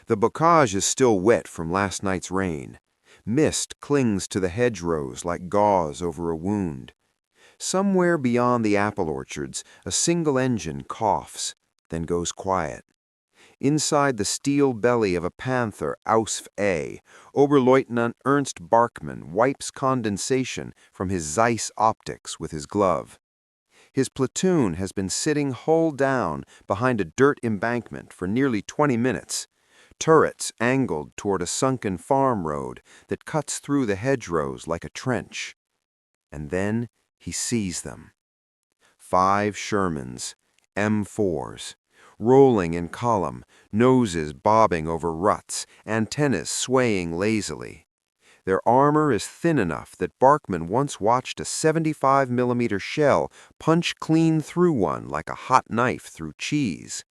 The bocage is still wet from last night's rain. Mist clings to the hedgerows like gauze over a wound. Somewhere beyond the apple orchards, a single engine coughs, then goes quiet. Inside the steel belly of a Panther Ausf A, Oberleutnant Ernst Barkman wipes condensation from his Zeiss optics with his glove. His platoon has been sitting hull down behind a dirt embankment for nearly 20 minutes, turrets angled toward a sunken farm road that cuts through the hedgerows like a trench. And then he sees them. 5 Shermans, M4s, rolling in column, noses bobbing over ruts, antennas swaying lazily. Their armor is thin enough that Barkman once watched a 75mm shell punch clean through one like a hot knife through cheese.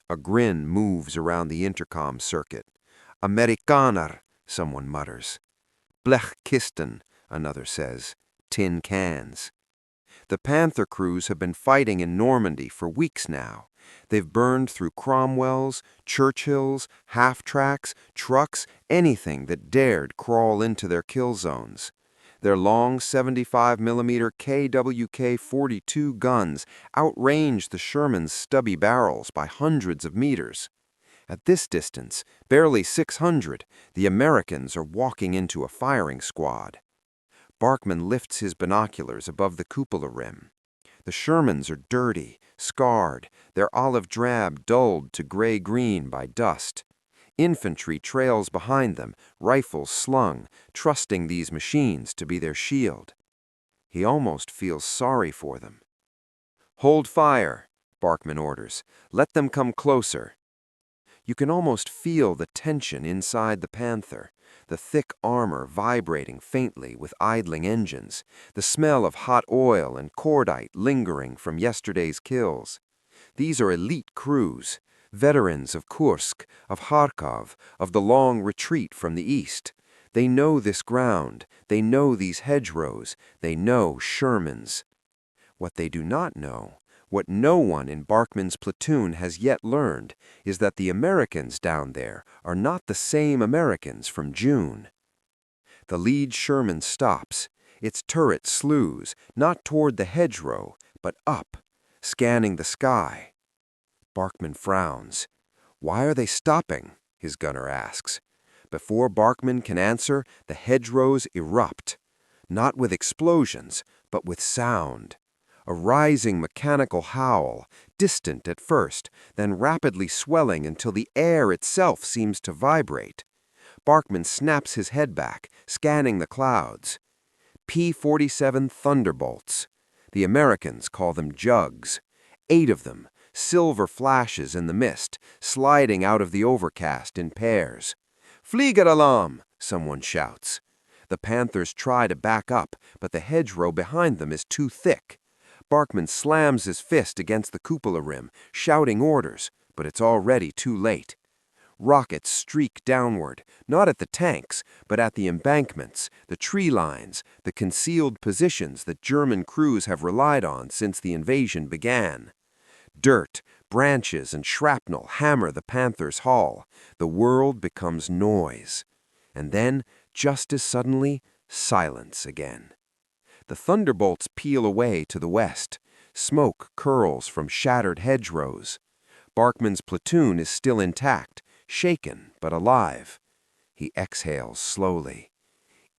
A grin moves around the intercom circuit. Amerikaner, someone mutters. Blechkisten, another says. Tin cans. The Panther crews have been fighting in Normandy for weeks now. They've burned through Cromwells, Churchills, half-tracks, trucks, anything that dared crawl into their kill zones. Their long 75mm KWK-42 guns outrange the Sherman's stubby barrels by hundreds of meters. At this distance, barely 600, the Americans are walking into a firing squad. Barkman lifts his binoculars above the cupola rim. The Shermans are dirty, scarred, their olive drab dulled to gray-green by dust. Infantry trails behind them, rifles slung, trusting these machines to be their shield. He almost feels sorry for them. "Hold fire," Barkman orders. "Let them come closer." You can almost feel the tension inside the Panther, the thick armor vibrating faintly with idling engines, the smell of hot oil and cordite lingering from yesterday's kills. These are elite crews, veterans of Kursk, of Kharkov, of the long retreat from the east. They know this ground, they know these hedgerows, they know Shermans. What they do not know, what no one in Barkman's platoon has yet learned, is that the Americans down there are not the same Americans from June. The lead Sherman stops, its turret slews, not toward the hedgerow, but up, scanning the sky. Barkman frowns. "Why are they stopping?" his gunner asks. Before Barkman can answer, the hedgerows erupt, not with explosions, but with sound. A rising mechanical howl, distant at first, then rapidly swelling until the air itself seems to vibrate. Barkman snaps his head back, scanning the clouds. P-47 Thunderbolts. The Americans call them jugs. 8 of them, silver flashes in the mist, sliding out of the overcast in pairs. "Fliegeralarm!" someone shouts. The Panthers try to back up, but the hedgerow behind them is too thick. Barkman slams his fist against the cupola rim, shouting orders, but it's already too late. Rockets streak downward, not at the tanks, but at the embankments, the tree lines, the concealed positions that German crews have relied on since the invasion began. Dirt, branches, and shrapnel hammer the Panther's hull. The world becomes noise. And then, just as suddenly, silence again. The thunderbolts peel away to the west. Smoke curls from shattered hedgerows. Barkman's platoon is still intact, shaken but alive. He exhales slowly.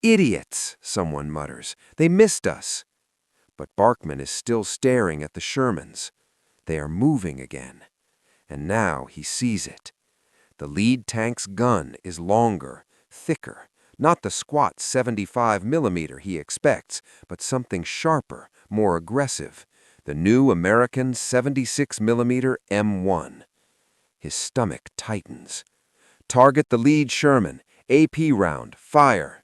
"Idiots!" someone mutters. "They missed us." But Barkman is still staring at the Shermans. They are moving again. And now he sees it. The lead tank's gun is longer, thicker. Not the squat 75mm he expects, but something sharper, more aggressive. The new American 76mm M1. His stomach tightens. "Target the lead Sherman. AP round. Fire."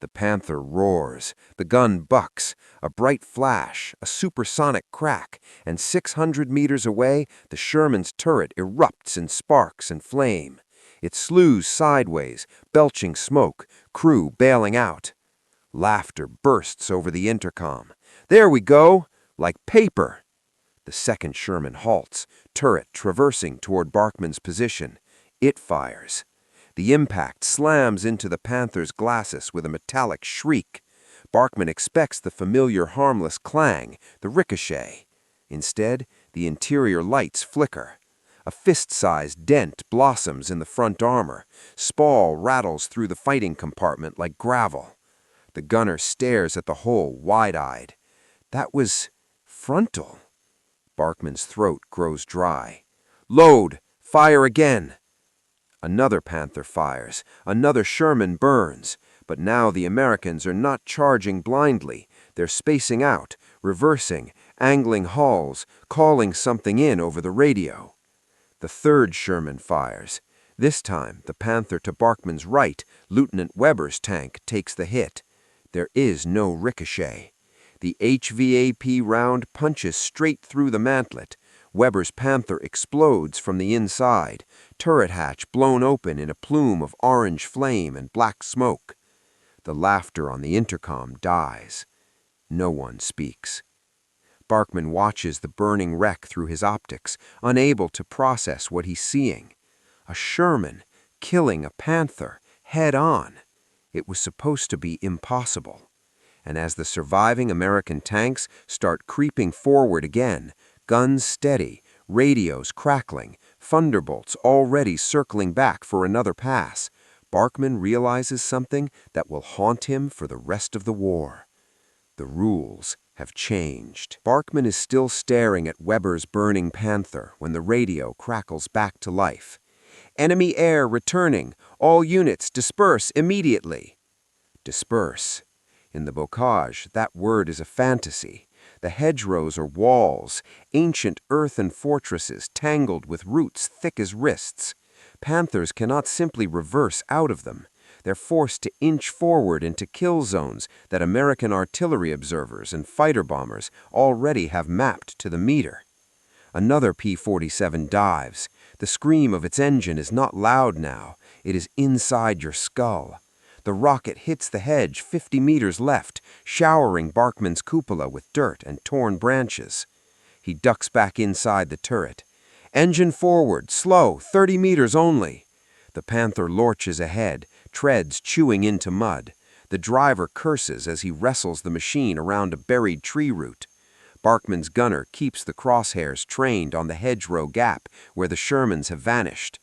The Panther roars. The gun bucks. A bright flash, a supersonic crack, and 600 meters away, the Sherman's turret erupts in sparks and flame. It slews sideways, belching smoke, crew bailing out. Laughter bursts over the intercom. "There we go! Like paper!" The second Sherman halts, turret traversing toward Barkman's position. It fires. The impact slams into the Panther's glacis with a metallic shriek. Barkman expects the familiar harmless clang, the ricochet. Instead, the interior lights flicker. A fist-sized dent blossoms in the front armor. Spall rattles through the fighting compartment like gravel. The gunner stares at the hole wide-eyed. That was frontal. Barkman's throat grows dry. Load! Fire again! Another Panther fires. Another Sherman burns. But now the Americans are not charging blindly. They're spacing out, reversing, angling hulls, calling something in over the radio. The third Sherman fires. This time, the Panther to Barkman's right, Lieutenant Weber's tank, takes the hit. There is no ricochet. The HVAP round punches straight through the mantlet. Weber's Panther explodes from the inside, turret hatch blown open in a plume of orange flame and black smoke. The laughter on the intercom dies. No one speaks. Barkman watches the burning wreck through his optics, unable to process what he's seeing. A Sherman killing a Panther head on. It was supposed to be impossible. And as the surviving American tanks start creeping forward again, guns steady, radios crackling, thunderbolts already circling back for another pass, Barkman realizes something that will haunt him for the rest of the war. The rules have changed. Barkman is still staring at Weber's burning Panther when the radio crackles back to life. Enemy air returning. All units disperse immediately. Disperse. In the bocage, that word is a fantasy. The hedgerows are walls, ancient earthen fortresses tangled with roots thick as wrists. Panthers cannot simply reverse out of them. They're forced to inch forward into kill zones that American artillery observers and fighter bombers already have mapped to the meter. Another P-47 dives. The scream of its engine is not loud now. It is inside your skull. The rocket hits the hedge 50 meters left, showering Barkman's cupola with dirt and torn branches. He ducks back inside the turret. Engine forward, slow, 30 meters only. The Panther lurches ahead, treads chewing into mud. The driver curses as he wrestles the machine around a buried tree root. Barkman's gunner keeps the crosshairs trained on the hedgerow gap where the Shermans have vanished.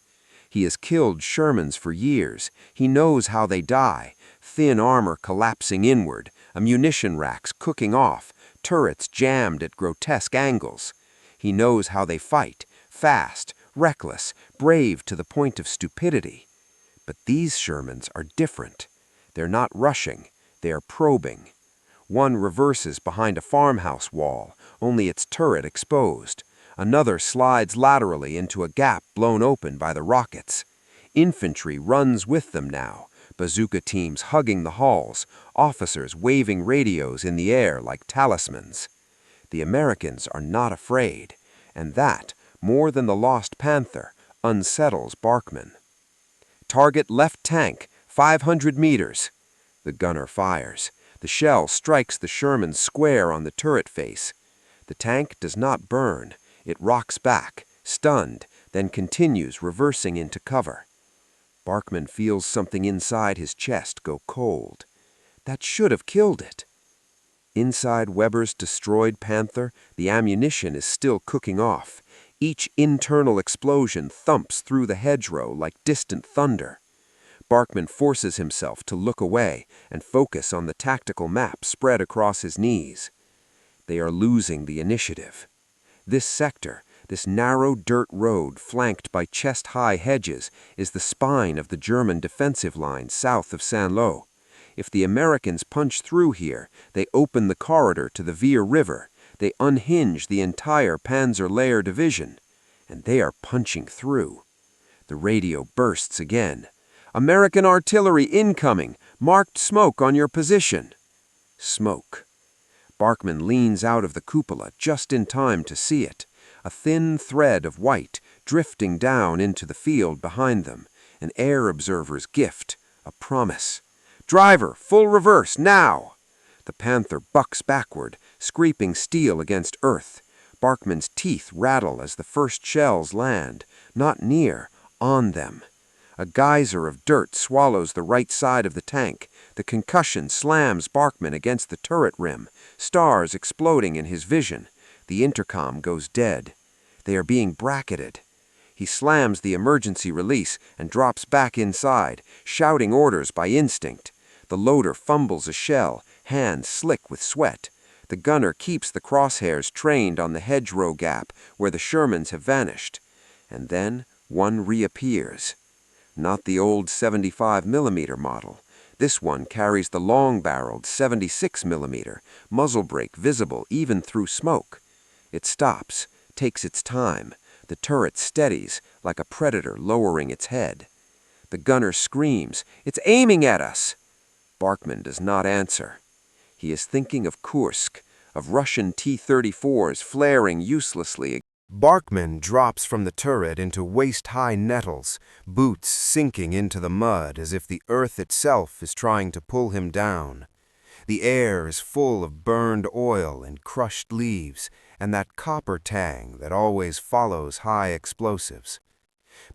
He has killed Shermans for years. He knows how they die. Thin armor collapsing inward, ammunition racks cooking off, turrets jammed at grotesque angles. He knows how they fight, fast, reckless, brave to the point of stupidity. But these Shermans are different. They're not rushing, they are probing. One reverses behind a farmhouse wall, only its turret exposed. Another slides laterally into a gap blown open by the rockets. Infantry runs with them now, bazooka teams hugging the halls, officers waving radios in the air like talismans. The Americans are not afraid, and that, more than the lost Panther, unsettles Barkman. Target left tank, 500 meters. The gunner fires. The shell strikes the Sherman square on the turret face. The tank does not burn. It rocks back, stunned, then continues reversing into cover. Barkman feels something inside his chest go cold. That should have killed it. Inside Weber's destroyed Panther, the ammunition is still cooking off. Each internal explosion thumps through the hedgerow like distant thunder. Barkman forces himself to look away and focus on the tactical map spread across his knees. They are losing the initiative. This sector, this narrow dirt road flanked by chest-high hedges, is the spine of the German defensive line south of Saint-Lô. If the Americans punch through here, they open the corridor to the Vire River. They unhinge the entire Panzer-Lehr division. And they are punching through. The radio bursts again. American artillery incoming! Marked smoke on your position! Smoke. Barkman leans out of the cupola just in time to see it. A thin thread of white drifting down into the field behind them. An air observer's gift. A promise. Driver, full reverse, now! The Panther bucks backward, scraping steel against earth. Barkman's teeth rattle as the first shells land. Not near, On them. A geyser of dirt swallows the right side of the tank. The concussion slams Barkman against the turret rim, stars exploding in his vision. The intercom goes dead. They are being bracketed. He slams the emergency release and drops back inside, shouting orders by instinct. The loader fumbles a shell, hands slick with sweat. The gunner keeps the crosshairs trained on the hedgerow gap where the Shermans have vanished. And then one reappears. Not the old 75mm model. This one carries the long-barreled 76mm, muzzle brake visible even through smoke. It stops, takes its time. The turret steadies like a predator lowering its head. The gunner screams, "It's aiming at us!" Barkman does not answer. He is thinking of Kursk, of Russian T-34s flaring uselessly. Barkman drops from the turret into waist-high nettles, boots sinking into the mud as if the earth itself is trying to pull him down. The air is full of burned oil and crushed leaves, and that copper tang that always follows high explosives.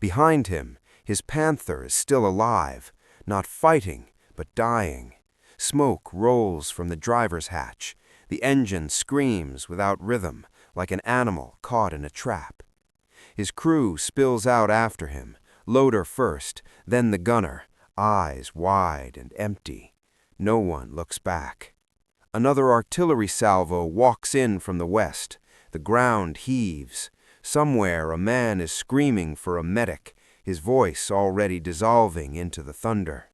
Behind him, his Panther is still alive, not fighting, but dying. Smoke rolls from the driver's hatch. The engine screams without rhythm, like an animal caught in a trap. His crew spills out after him, loader first, then the gunner, eyes wide and empty. No one looks back. Another artillery salvo walks in from the west. The ground heaves. Somewhere a man is screaming for a medic, his voice already dissolving into the thunder.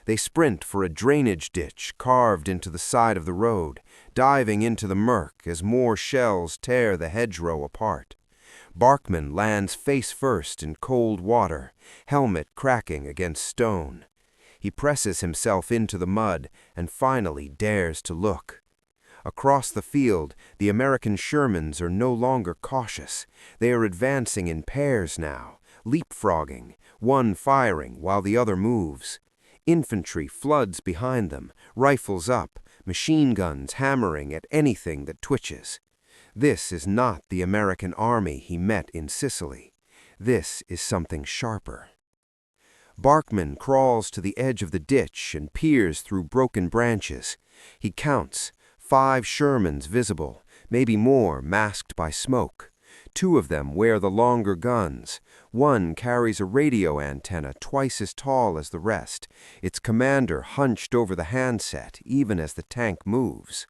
They sprint for a drainage ditch carved into the side of the road, diving into the murk as more shells tear the hedgerow apart. Barkman lands face first in cold water, helmet cracking against stone. He presses himself into the mud and finally dares to look. Across the field, the American Shermans are no longer cautious. They are advancing in pairs now, leapfrogging, one firing while the other moves. Infantry floods behind them, rifles up, machine guns hammering at anything that twitches. This is not the American army he met in Sicily. This is something sharper. Barkman crawls to the edge of the ditch and peers through broken branches. He counts, 5 Shermans visible, maybe more masked by smoke. 2 of them wear the longer guns. One carries a radio antenna twice as tall as the rest, its commander hunched over the handset even as the tank moves.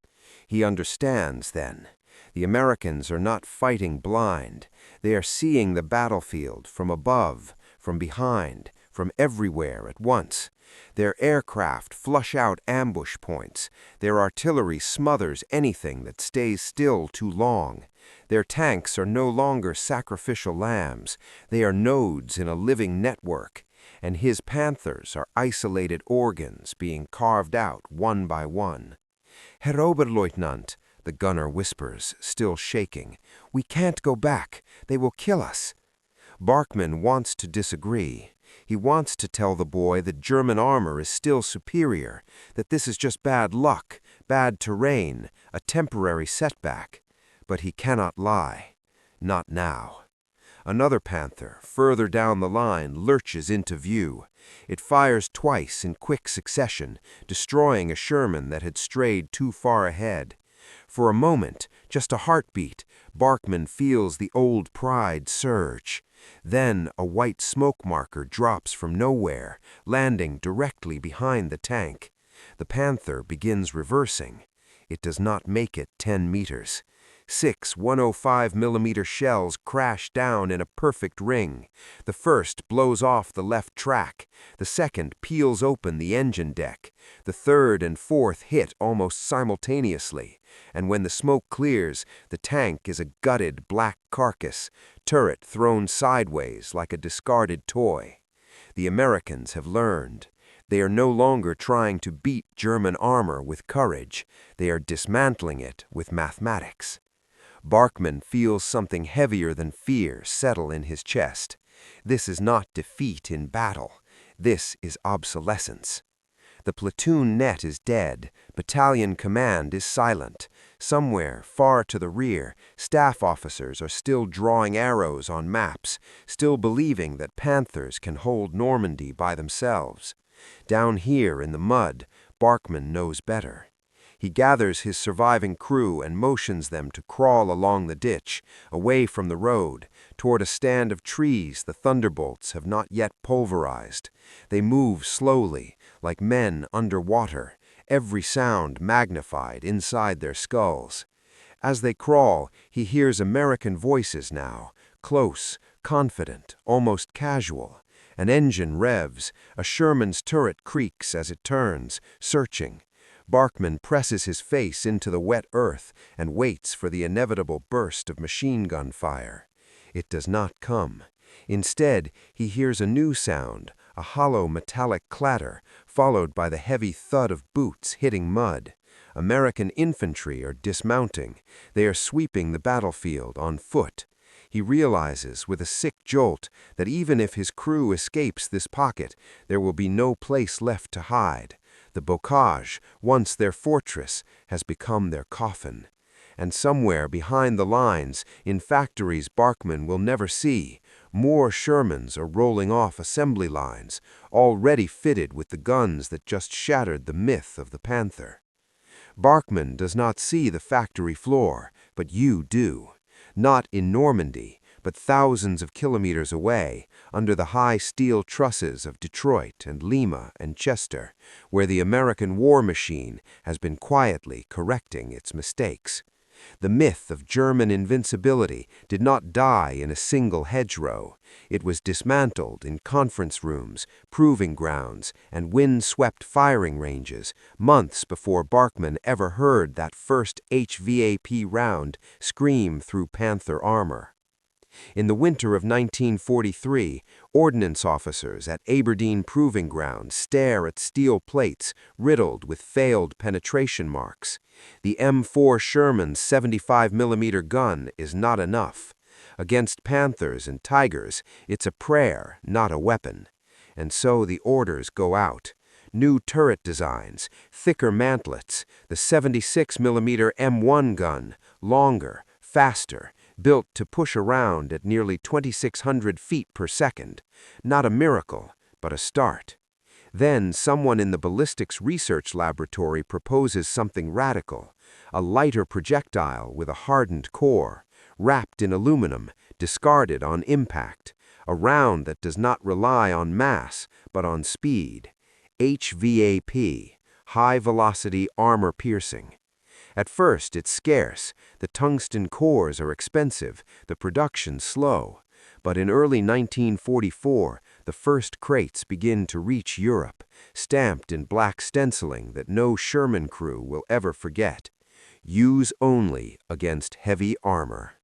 He understands then. The Americans are not fighting blind. They are seeing the battlefield from above, from behind, from everywhere at once. Their aircraft flush out ambush points. Their artillery smothers anything that stays still too long. Their tanks are no longer sacrificial lambs. They are nodes in a living network. And his Panthers are isolated organs being carved out one by one. "Herr Oberleutnant," the gunner whispers, still shaking, "we can't go back. They will kill us." Barkman wants to disagree. He wants to tell the boy that German armor is still superior, that this is just bad luck, bad terrain, a temporary setback. But he cannot lie. Not now. Another Panther, further down the line, lurches into view. It fires twice in quick succession, destroying a Sherman that had strayed too far ahead. For a moment, just a heartbeat, Barkman feels the old pride surge. Then a white smoke marker drops from nowhere, landing directly behind the tank. The Panther begins reversing. It does not make it 10 meters. 6 105mm shells crash down in a perfect ring. The first blows off the left track. The second peels open the engine deck. The third and fourth hit almost simultaneously. And when the smoke clears, the tank is a gutted black carcass, turret thrown sideways like a discarded toy. The Americans have learned. They are no longer trying to beat German armor with courage. They are dismantling it with mathematics. Barkman feels something heavier than fear settle in his chest. This is not defeat in battle. This is obsolescence. The platoon net is dead, battalion command is silent. Somewhere, far to the rear, staff officers are still drawing arrows on maps, still believing that Panthers can hold Normandy by themselves. Down here in the mud, Barkman knows better. He gathers his surviving crew and motions them to crawl along the ditch, away from the road, toward a stand of trees the thunderbolts have not yet pulverized. They move slowly, like men under water, every sound magnified inside their skulls. As they crawl, he hears American voices now, close, confident, almost casual. An engine revs, a Sherman's turret creaks as it turns, searching. Barkman presses his face into the wet earth and waits for the inevitable burst of machine gun fire. It does not come. Instead, he hears a new sound, a hollow metallic clatter, followed by the heavy thud of boots hitting mud. American infantry are dismounting. They are sweeping the battlefield on foot. He realizes with a sick jolt that even if his crew escapes this pocket, there will be no place left to hide. The bocage, once their fortress, has become their coffin. And somewhere behind the lines, in factories Barkman will never see, more Shermans are rolling off assembly lines, already fitted with the guns that just shattered the myth of the Panther. Barkman does not see the factory floor, but you do. Not in Normandy, but thousands of kilometers away, under the high steel trusses of Detroit and Lima and Chester, where the American war machine has been quietly correcting its mistakes. The myth of German invincibility did not die in a single hedgerow. It was dismantled in conference rooms, proving grounds, and wind-swept firing ranges, months before Barkman ever heard that first HVAP round scream through Panther armor. In the winter of 1943, ordnance officers at Aberdeen Proving Ground stare at steel plates riddled with failed penetration marks. The M4 Sherman's 75mm gun is not enough. Against Panthers and Tigers, it's a prayer, not a weapon. And so the orders go out. New turret designs, thicker mantlets, the 76mm M1 gun, longer, faster, built to push around at nearly 2,600 feet per second. Not a miracle, but a start. Then someone in the ballistics research laboratory proposes something radical, a lighter projectile with a hardened core, wrapped in aluminum, discarded on impact, a round that does not rely on mass, but on speed. HVAP, high-velocity armor-piercing. At first, it's scarce. The tungsten cores are expensive, the production slow. But in early 1944, the first crates begin to reach Europe, stamped in black stenciling that no Sherman crew will ever forget. Use only against heavy armor.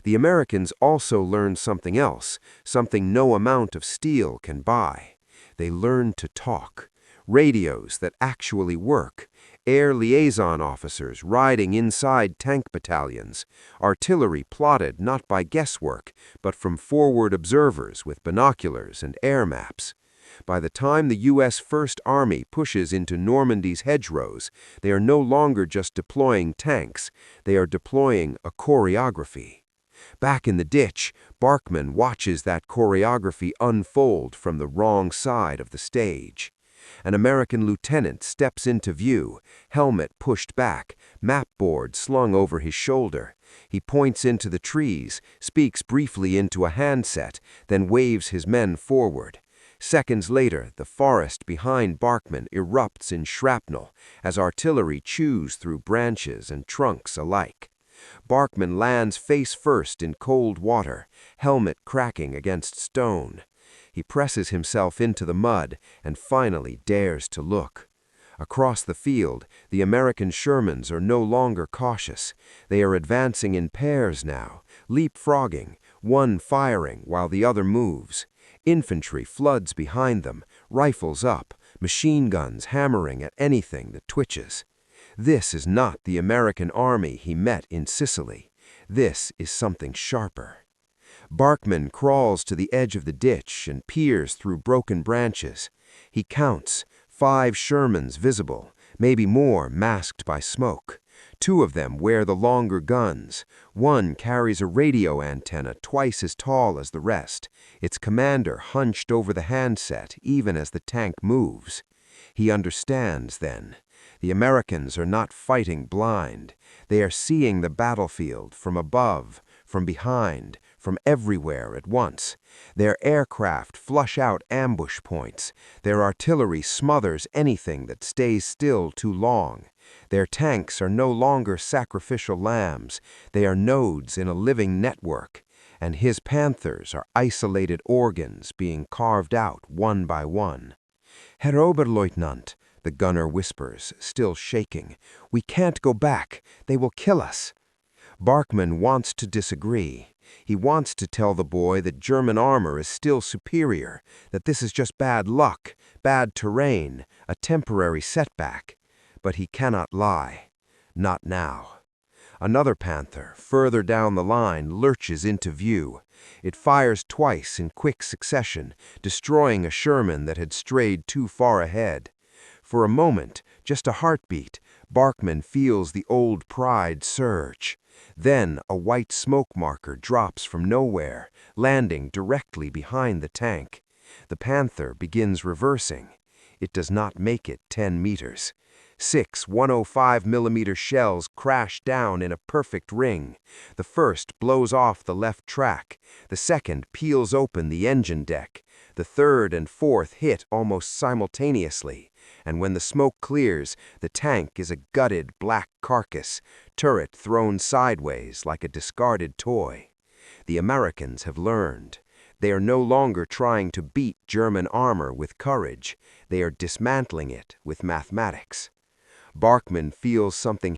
The Americans also learned something else, something no amount of steel can buy. They learned to talk. Radios that actually work. Air liaison officers riding inside tank battalions, artillery plotted not by guesswork, but from forward observers with binoculars and air maps. By the time the U.S. First Army pushes into Normandy's hedgerows, they are no longer just deploying tanks, they are deploying a choreography. Back in the ditch, Barkman watches that choreography unfold from the wrong side of the stage. An American lieutenant steps into view, helmet pushed back, mapboard slung over his shoulder. He points into the trees, speaks briefly into a handset, then waves his men forward. Seconds later, the forest behind Barkman erupts in shrapnel as artillery chews through branches and trunks alike. Barkman lands face first in cold water, helmet cracking against stone. He presses himself into the mud and finally dares to look. Across the field, the American Shermans are no longer cautious. They are advancing in pairs now, leapfrogging, one firing while the other moves. Infantry floods behind them, rifles up, machine guns hammering at anything that twitches. This is not the American army he met in Sicily. This is something sharper. Barkman crawls to the edge of the ditch and peers through broken branches. He counts 5 Shermans visible, maybe more masked by smoke. 2 of them wear the longer guns. One carries a radio antenna twice as tall as the rest, its commander hunched over the handset even as the tank moves. He understands then. The Americans are not fighting blind. They are seeing the battlefield from above, from behind, from everywhere at once. Their aircraft flush out ambush points. Their artillery smothers anything that stays still too long. Their tanks are no longer sacrificial lambs. They are nodes in a living network. And his Panthers are isolated organs being carved out one by one. Herr Oberleutnant, the gunner whispers, still shaking, we can't go back. They will kill us. Barkman wants to disagree. He wants to tell the boy that German armor is still superior, that this is just bad luck, bad terrain, a temporary setback. But he cannot lie. Not now. Another Panther, further down the line, lurches into view. It fires twice in quick succession, destroying a Sherman that had strayed too far ahead. For a moment, just a heartbeat, Barkman feels the old pride surge. Then a white smoke marker drops from nowhere, landing directly behind the tank. The Panther begins reversing. It does not make it 10 meters. 6 105mm shells crash down in a perfect ring. The first blows off the left track. The second peels open the engine deck. The third and fourth hit almost simultaneously. And when the smoke clears, the tank is a gutted black carcass, turret thrown sideways like a discarded toy. The Americans have learned. They are no longer trying to beat German armor with courage. They are dismantling it with mathematics. Barkman feels something